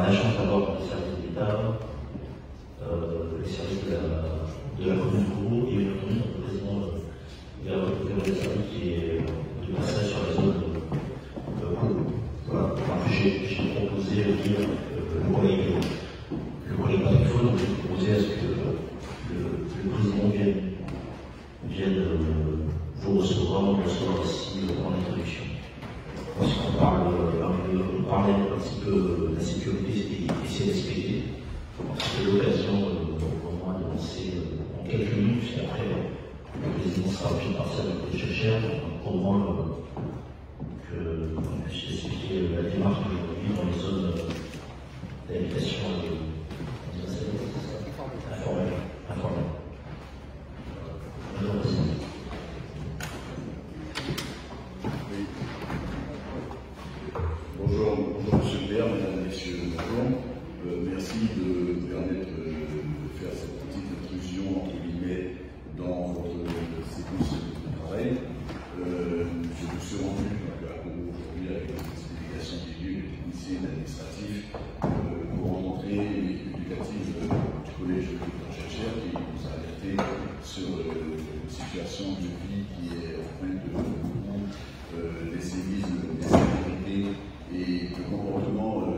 la chance d'avoir dans les services d'État, les services de la commune de Kourou et notamment notre président des services qui est de passage sur la zone Kourou. Voilà, j'ai proposé de dire le collègue Patrifo, donc j'ai proposé à ce que le président vienne vous recevoir ici en introduction. Parce qu'on parlait un petit peu de la sécurité et CSPD. C'est l'occasion pour moi de lancer en quelques minutes, puisqu'après le président sera obligé de partir avec les chercheurs, pour moi qu'on puisse expliquer la démarche d'aujourd'hui dans les zones d'habitation informelle. Bonjour Monsieur le maire, mesdames et messieurs, bonjour. Merci de me permettre de faire cette petite intrusion entre guillemets dans votre séquence de travail. Je me suis rendu à Kourou aujourd'hui avec les explications d'élus, des techniciens et d'administratifs pour rencontrer l'équipe éducative du collège de chercheurs qui nous a alerté sur une situation de vie qui est empreinte de beaucoup des sévices, des sécurités et de comportements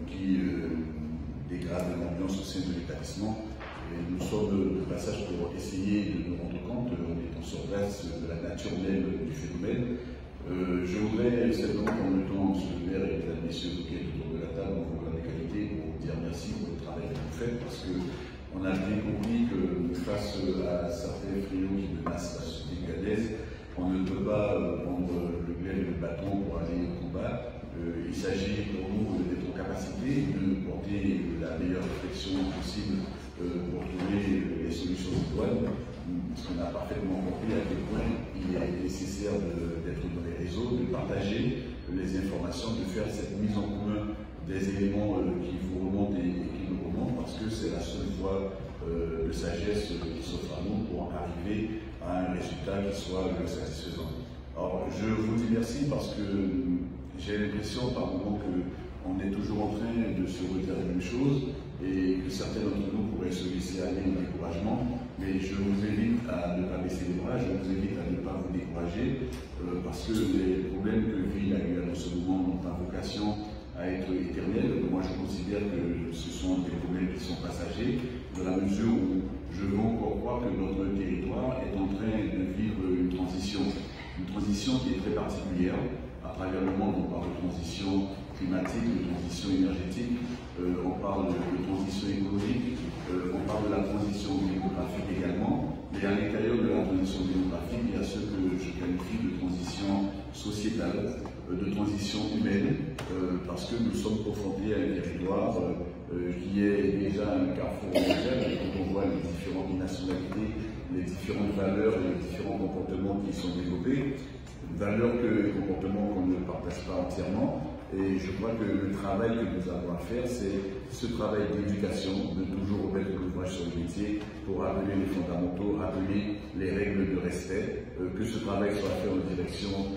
qui dégradent l'ambiance au sein de l'établissement. Nous sommes de passage pour essayer de nous rendre compte, en étant sur place, de la nature même du phénomène. Je voudrais simplement prendre le temps, Monsieur le maire et mesdames et messieurs qui êtes autour de la table, en vos qualité, pour vous dire merci pour le travail que vous faites, parce qu'on a bien compris que face à certains fléaux qui menacent la société guyanaise, on ne peut pas prendre le glaive et le bâton pour aller au combat. Il s'agit pour nous d'être en capacité de porter la meilleure réflexion possible pour trouver les solutions idoines, parce qu'on a parfaitement compris à quel point il est nécessaire d'être dans les réseaux, de partager les informations, de faire cette mise en commun des éléments qui vous remontent et qui nous remontent, parce que c'est la seule voie de sagesse qui s'offre à nous pour arriver à un résultat qui soit satisfaisant. Alors, je vous dis merci parce que j'ai l'impression par moment qu'on est toujours en train de se redire la même chose et que certains d'entre nous pourraient se laisser aller au découragement, mais je vous invite à ne pas baisser les bras, je vous invite à ne pas vous décourager parce que les problèmes que vit la Guyane en ce moment n'ont pas vocation à être éternels. Moi, je considère que ce sont des problèmes qui sont passagers, dans la mesure où je veux encore croire que notre territoire est en train de vivre une transition qui est très particulière. À travers le monde, on parle de transition climatique, de transition énergétique, on parle de transition écologique, on parle de la transition démographique également, mais à l'intérieur de la transition démographique, il y a ce que je qualifie de transition sociétale, de transition humaine, parce que nous sommes confrontés à un territoire qui est déjà un carrefour mondial, et quand on voit les différentes nationalités, les différentes valeurs et les différents comportements qui sont développés, valeurs et comportements qu'on ne partage pas entièrement. Et je crois que le travail que nous avons à faire, c'est ce travail d'éducation, de toujours remettre l'ouvrage sur le métier pour rappeler les fondamentaux, rappeler les règles de respect, que ce travail soit fait en direction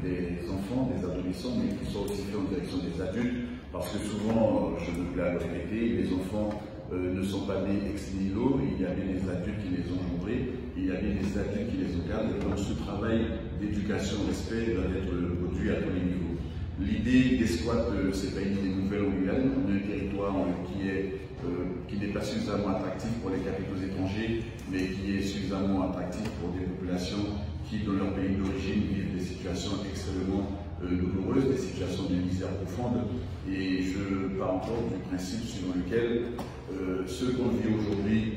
des enfants, des adolescents, mais qu'il soit aussi fait en direction des adultes, parce que souvent, je me plais à le répéter, les enfants ne sont pas nés ex nihilo, il y a bien des adultes qui les ont engendrés, il y a bien des adultes qui les encadrent, et donc ce travail d'éducation, respect doit être produit à tous les niveaux. L'idée d'escouade, c'est pas une idée nouvelle en Guyane, on a un territoire qui n'est pas suffisamment attractif pour les capitaux étrangers, mais qui est suffisamment attractif pour des populations qui, dans leur pays d'origine, vivent des situations extrêmement douloureuses, des situations de misère profonde. Et je pars encore du principe suivant lequel ce qu'on vit aujourd'hui,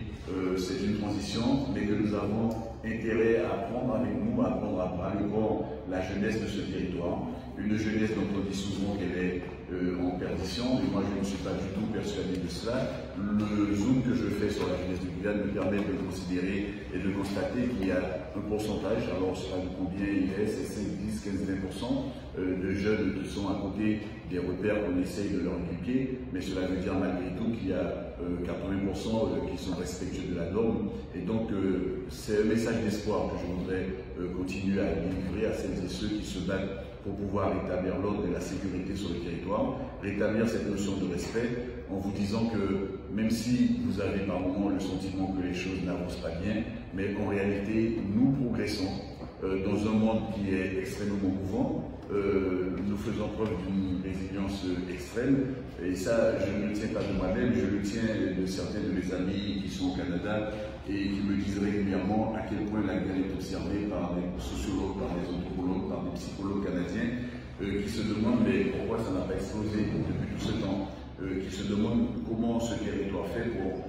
c'est une transition, mais que nous avons intérêt à prendre avec nous, à prendre à bras le corps la jeunesse de ce territoire. Une jeunesse dont on dit souvent qu'elle est en perdition, et moi je ne suis pas du tout persuadé de cela. Le zoom que je fais sur la jeunesse de Guyane me permet de considérer et de constater qu'il y a un pourcentage, alors je ne sais pas de combien il est, c'est 5, 10, 15, 20% de jeunes qui sont à côté des repères qu'on essaye de leur inculquer, mais cela veut dire malgré tout qu'il y a 80% qui sont respectueux de la norme, et donc c'est un message d'espoir que je voudrais continuer à délivrer à celles et ceux qui se battent pour pouvoir rétablir l'ordre et la sécurité sur le territoire, rétablir cette notion de respect en vous disant que même si vous avez par moments le sentiment que les choses n'avancent pas bien, mais en réalité, nous progressons dans un monde qui est extrêmement mouvant. Nous faisons preuve d'une résilience extrême, et ça, je ne le tiens pas de moi-même, je le tiens de certains de mes amis qui sont au Canada et qui me disent régulièrement à quel point la guerre est observée par des sociologues, par des anthropologues, par des psychologues canadiens, qui se demandent mais pourquoi ça n'a pas explosé depuis tout ce temps, qui se demandent comment ce territoire fait pour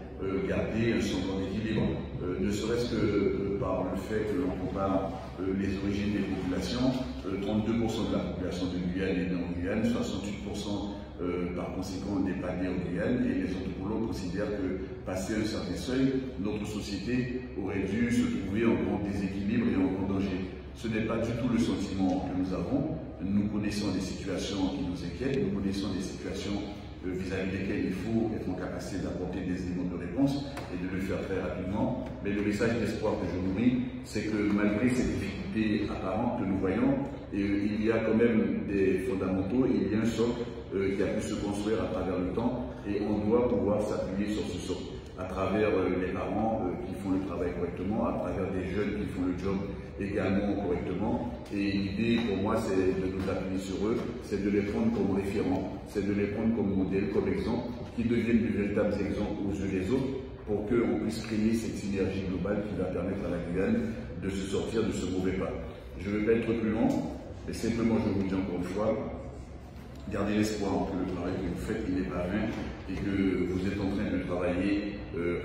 garder un semblant d'équilibre, ne serait-ce que par le fait que l'on compare les origines des populations, 32% de la population de Guyane est née en Guyane, 68% par conséquent n'est pas née en Guyane, et les anthropologues considèrent que, passé un certain seuil, notre société aurait dû se trouver en grand déséquilibre et en grand danger. Ce n'est pas du tout le sentiment que nous avons. Nous connaissons des situations qui nous inquiètent, nous connaissons des situations vis-à-vis desquelles il faut être en capacité d'apporter des éléments de réponse et de le faire très rapidement. Mais le message d'espoir que je nourris, c'est que malgré ces difficultés apparentes que nous voyons, il y a quand même des fondamentaux, il y a un socle qui a pu se construire à travers le temps, et on doit pouvoir s'appuyer sur ce socle à travers les parents qui font le travail correctement, à travers des jeunes qui font le job également correctement. Et l'idée pour moi, c'est de nous appuyer sur eux, c'est de les prendre comme référents, c'est de les prendre comme modèle, comme exemple, qui deviennent de véritables exemples aux yeux des autres, pour qu'on puisse créer cette synergie globale qui va permettre à la Guyane de se sortir de ce mauvais pas. Je ne vais pas être plus long, mais simplement je vous dis encore une fois, gardez l'espoir que le travail que vous faites, il n'est pas vain, et que vous êtes en train de travailler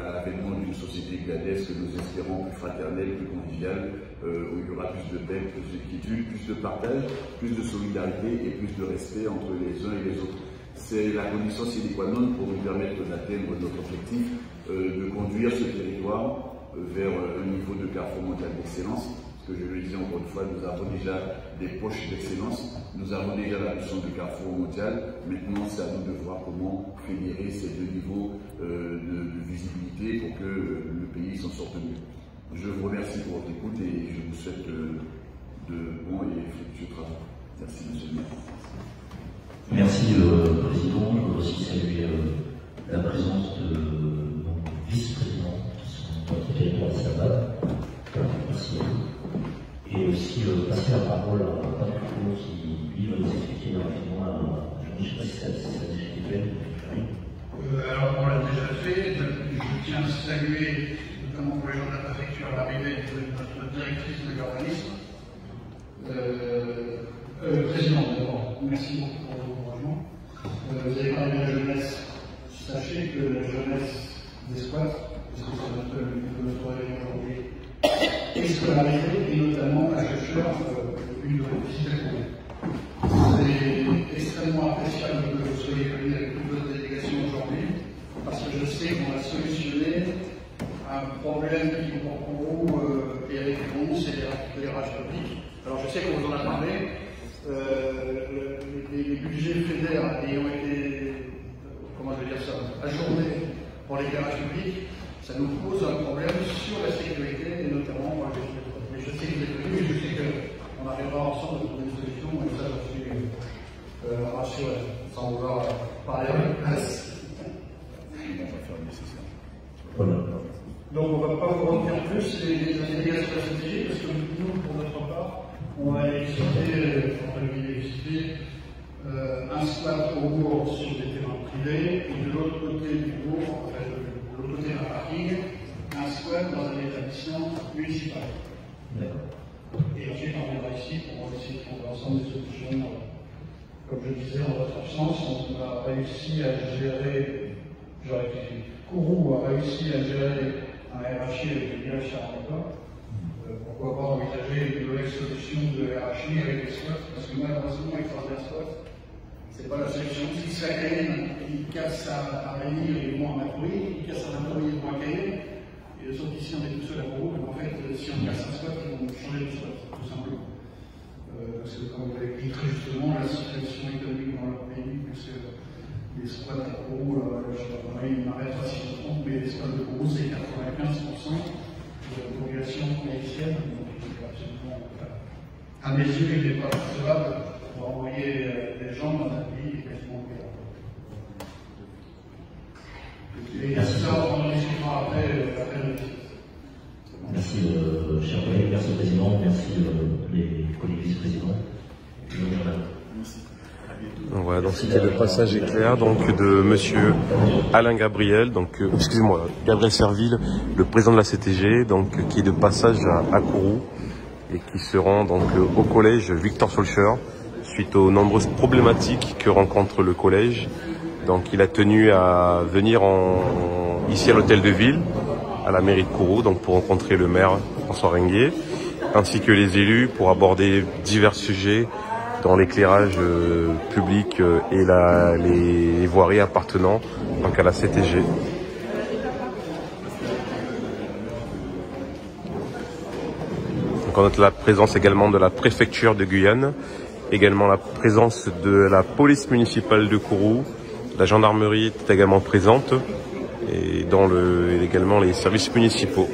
à l'avènement d'une société guyanaise que nous espérons plus fraternelle, plus conviviale, où il y aura plus de paix, plus d'équité, plus de partage, plus de solidarité et plus de respect entre les uns et les autres. C'est la condition sine qua non pour nous permettre d'atteindre notre objectif, de conduire ce territoire vers un niveau de carrefour mondial d'excellence. Parce que je le dis encore une fois, nous avons déjà des poches d'excellence, nous avons déjà la notion de carrefour mondial. Maintenant, c'est à nous de voir comment fédérer ces deux niveaux de visibilité pour que le pays s'en sorte mieux. Je vous remercie pour votre écoute et je vous souhaite de bons et fructueux travaux. Merci, monsieur le maire. Merci, Président. Je voudrais aussi saluer la présence de nos vice-présidents qui sont dans le territoire de Sabat. Merci à vous. Et aussi passer la parole à Patrick Cour qui, lui, va nous expliquer rapidement je ne sais pas si ça a déjà été fait. Alors, on l'a déjà fait. Je tiens à saluer, notamment pour les gens de la préfecture, l'arrivée de notre directrice de l'urbanisme. Président, d'abord, merci beaucoup pour vos encouragements. Vous avez parlé de la jeunesse. Sachez que la jeunesse des squats, parce que c'est notre réunion aujourd'hui, est scolarisée, et notamment à Chaucheur, une visite à Courrier. C'est extrêmement appréciable que vous soyez venus avec toute votre délégation aujourd'hui, parce que je sais qu'on a solutionné un problème qui, pour vous, est récurrent, c'est l'éclairage public. Alors je sais qu'on vous en a parlé, les budgets fédères ayant été, comment je vais dire ça, ajournés pour l'éclairage public, ça nous pose un problème sur la sécurité, et notamment, mais je sais que vous êtes venus, et je sais qu'on arrivera ensemble à trouver une solution, et ça, je suis rassuré, sans vouloir parler à la place. Donc, on ne va pas vous retenir plus les délégations stratégiques, parce que nous, pour notre part, on va visiter un squat au bourg sur des terrains privés, et de l'autre côté du bourg, de l'autre côté d'un parking, un squat dans un établissement municipal. Et ensuite, on viendra ici pour essayer de trouver ensemble des solutions. Comme je disais, en votre absence, on a réussi à gérer, je rectifie, Kourou a réussi à gérer un RHI avec le village Charles-Antoine. Pourquoi pas envisager une nouvelle solution de RHI avec les squats, parce que malheureusement, écraser un squat, c'est pas la solution. Si ça gagne, il casse à Rémy et moi à Matoury, il casse à Matoury et moi à Cayenne, et les autres ici, on est tout seul à Kourou, donc en fait, si on casse un squat, ils vont changer de squat, tout simplement. Parce que, comme vous l'avez dit très justement, la situation économique dans leur pays, puisque les squats à Kourou, il m'arrête pas si je me trompe, mais les squats de Kourou, c'est 95% de la population haïtienne, donc absolument, à mes yeux, il n'est pas recevable pour envoyer les gens dans un pays quasiment pire. Et ça, on en discutera après le meeting. Merci, chers collègues, merci au président, merci les collègues vice-présidents. Voilà, donc c'était le passage éclair donc de monsieur Alain Gabriel, donc excusez-moi, Gabriel Serville, le président de la CTG, donc qui est de passage à Kourou et qui se rend donc au collège Victor Schœlcher suite aux nombreuses problématiques que rencontre le collège. Donc il a tenu à venir ici à l'hôtel de ville, à la mairie de Kourou, donc pour rencontrer le maire François Renguier, ainsi que les élus pour aborder divers sujets dans l'éclairage public et les voiries appartenant donc à la CTG. Donc on note la présence également de la préfecture de Guyane, également la présence de la police municipale de Kourou, la gendarmerie est également présente et également les services municipaux.